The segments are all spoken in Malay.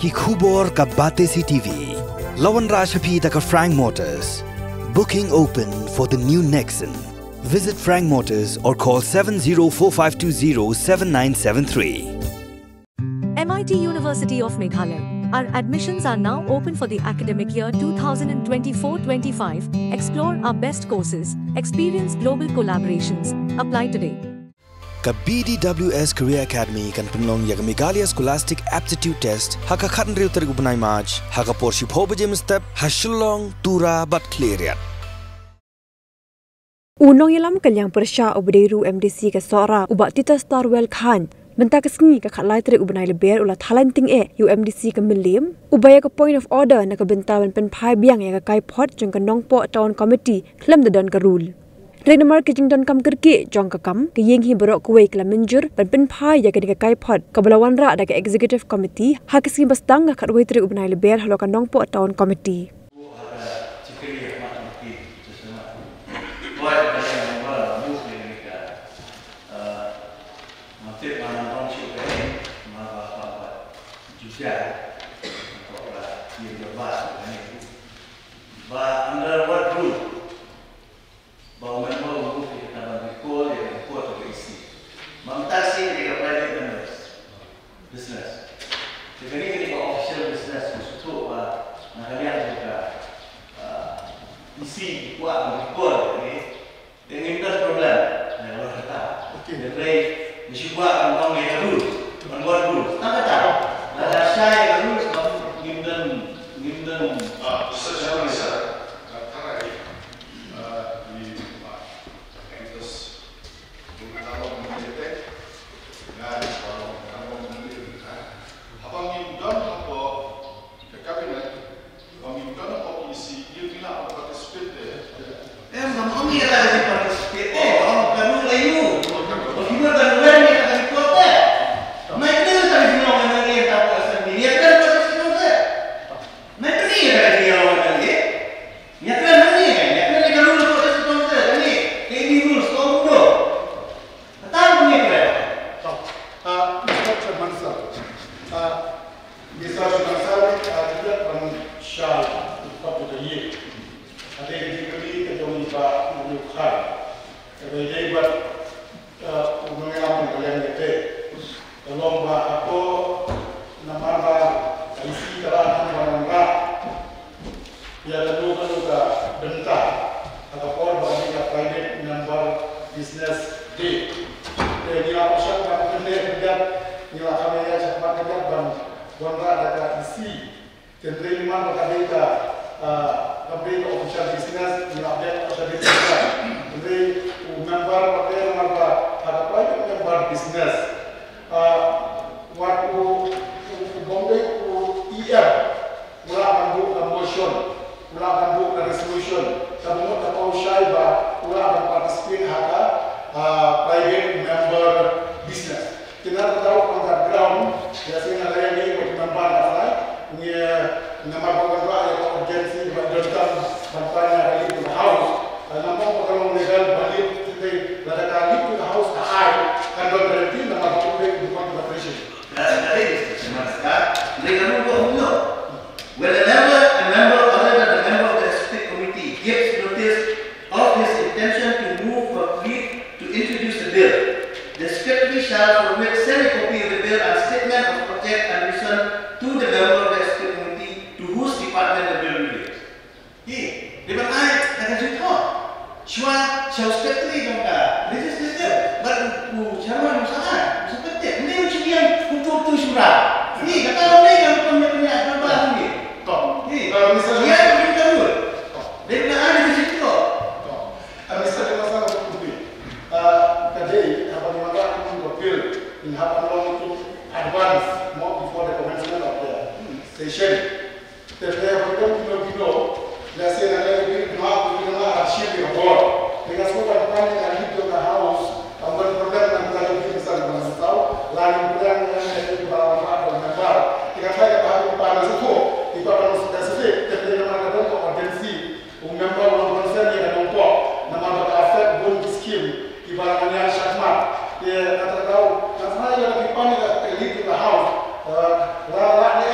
ki khubor ka bate si TV. Lawan Rashaphi da ka Frank Motors. Booking open for the new Nexon. Visit Frank Motors or call 7045207973. MIT University of Meghalaya. Our admissions are now open for the academic year 2024-25. Explore our best courses. Experience global collaborations. Apply today. Ka BDWS Career Academy kan penlong ya Meghalaya Scholastic Aptitude Test haka khatan real ter ubnai March haka porshi phobe jem step hashulong tura bat clear. Unong yalam kalyang persya obderu MDC ke Sora ubat Tita Starwell Khan. Benta kesni ke khalai tre ubnai leber ulah talenting UMDC ke milim ubaya ke point of order na ke bentawan pen phai biang ya ke kai pot jong ke nongpo town committee klem de don ke rule. Renamar ke jing don kam kerki jong ke kam ke yeng hi berok kuai klam menjur pen phai ya ke kai pot ke belawan ra da ke executive committee ha ke sim bastang ka khatwai tre ubnai leber halo ke nongpo town committee. But under what rule? Bahwa memang rule kita berikut yang ikut terisi. Memtasi dengan private members, business. Jadi ini official business untuk nakalian juga isi kuat berikut ini. Dengan itu problem. Yang orang kata. Jadi mesti buat orang yang rule, membuat rule. Tak kata. Ada saya rule ngimdan. Kata tahu, karena saya lebih panik ke house, la la ni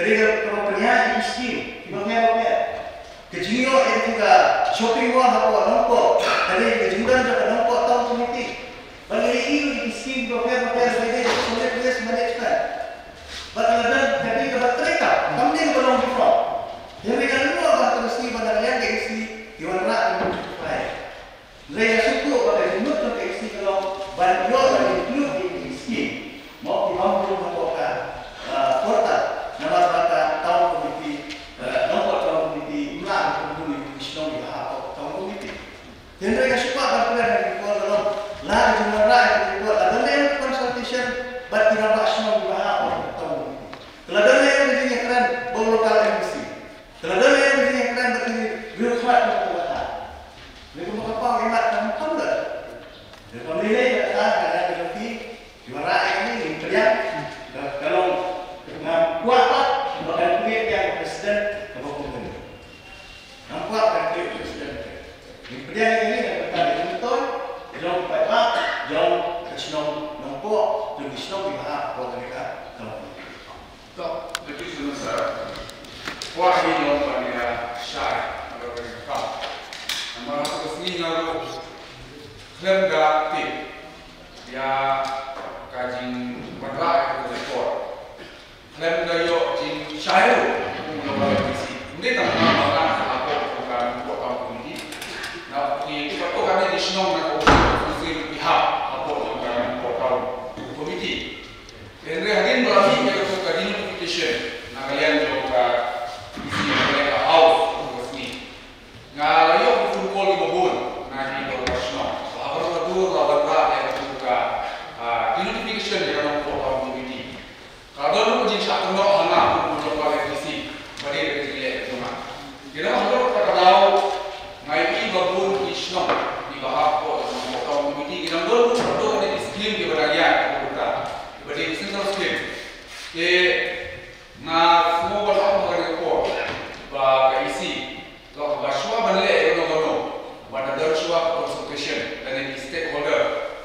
Kerja keropernya miskin, gimana? Kejinyo itu juga shopping mall apa nampak. Tadi kejuran juga nampak tahun komiti. Bagi ini miskin gimana sebagai sulit dia sebenarnya. Bagaimana tadi kebat mereka, kami yang belum before. Yang mereka dulu akan terus di bandar yang keisi diwarna dengan baik. Saya suka pada jumlah yang keisi kalau banyak yang include di miskin. Mau dimampu membawakan kota nama kata tahun komiti, nomor tahun komiti, ulang komiti, Islam di tahun komiti. Dan mereka suka kalau dari dalam lah jumlah rakyat dibuat ada yang consultation, but tidak Islam di tahun komiti. Kalau ada yang begini keren, bawa lokal industri. Kalau ada yang begini keren, begini birokrat membuat. Mereka mau apa? Hemat dan pandai. Dan pemilih ada lebih jumlah rakyat ini imperial. Kalau kuat dan kuat yang presiden kebakuan. Nampak dan kuat presiden. Imperial ini berkali contoh, jauh baik, jauh kesenang nampak, jauh kesenang di mana buat mereka kalau. Tak, jadi sebenarnya, wah ini orang dia shy, kalau mereka. Nama aku sini ngaruh klaim gratis, dia kajing berlak itu rekor. Klaim gayo jing shy tu, mula bisi. Ini tak makan apa bukan buat kamu ini. Nah, di foto kami di sini nak usul pihak apa bukan buat kamu komiti. Dan hari ini berarti kita suka di notification. Nah, kalian juga isi mereka out resmi. Nah, yo full call di babun. Nah, di profesional. Apa perlu lawan yang juga di notification di dalam program komiti. Kalau lu jin satu no hana untuk lawan isi, beri dari dia cuma. Kita harus tahu ngai babun isno di bahas program komiti. Kita harus tahu ada skill di bagian Beri single skill. Na semua orang mengenai kor, bagi isi. Kalau basua balik orang pada dasar consultation dan stakeholder.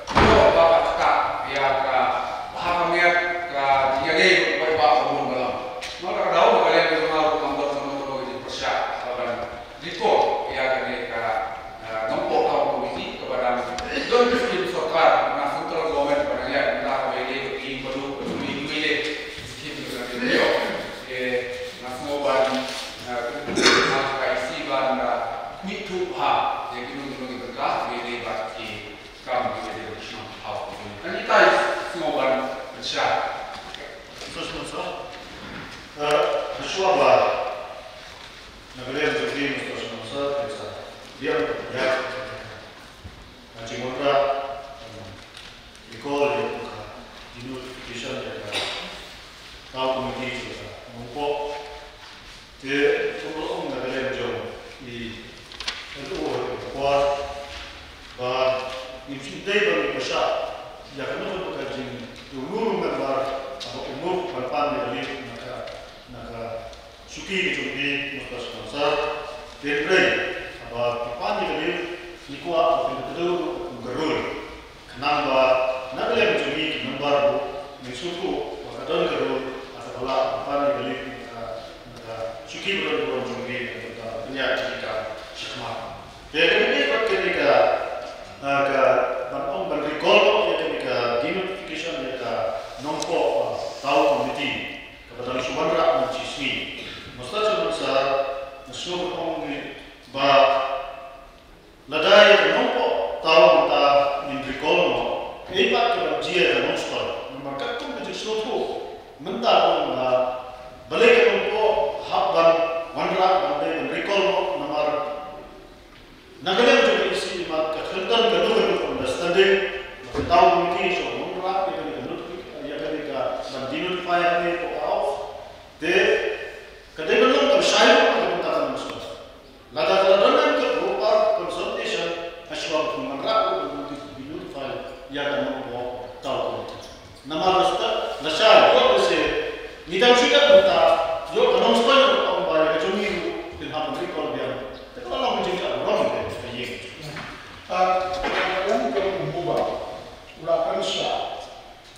Kalau bapak tak, ya bahasa mereka dia dia bapak umum dalam. Maka tahu kalian itu mau mengambil sama-sama di persiap dan report ya mereka nampak tahu komiti kepada don skill sokar, na central government pada ya kita beli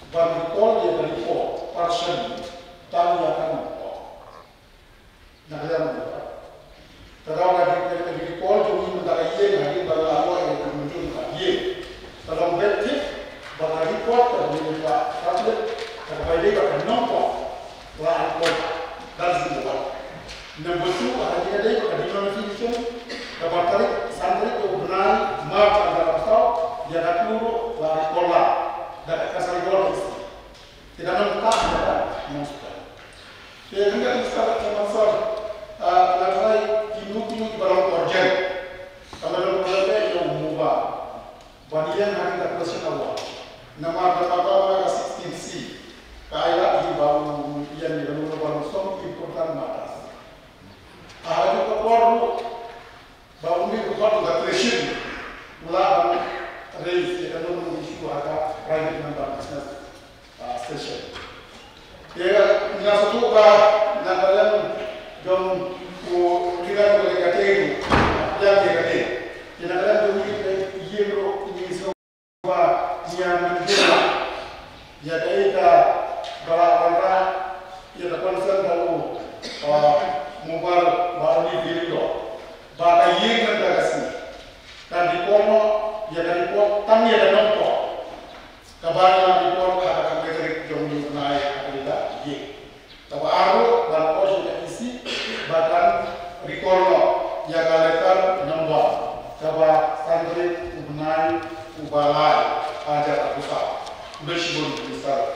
Bagi all dia dari person tahu yang kan satu ba nakalan dom ko kira ko kategu ya ke kate nakalan dom yero ni so ba yang menjadi ya kaita bara ya da konsen dalu mobile bali video ba kayi kan dagasi dan di kono ya dari pot tan ya da nompo kabana di pot ka metrik jom ni naik ada ye tawa aro dan pos da isi bahkan di kono ya kalekan nomor kaba santri ubnai ubalai ajar akusa beshbun misal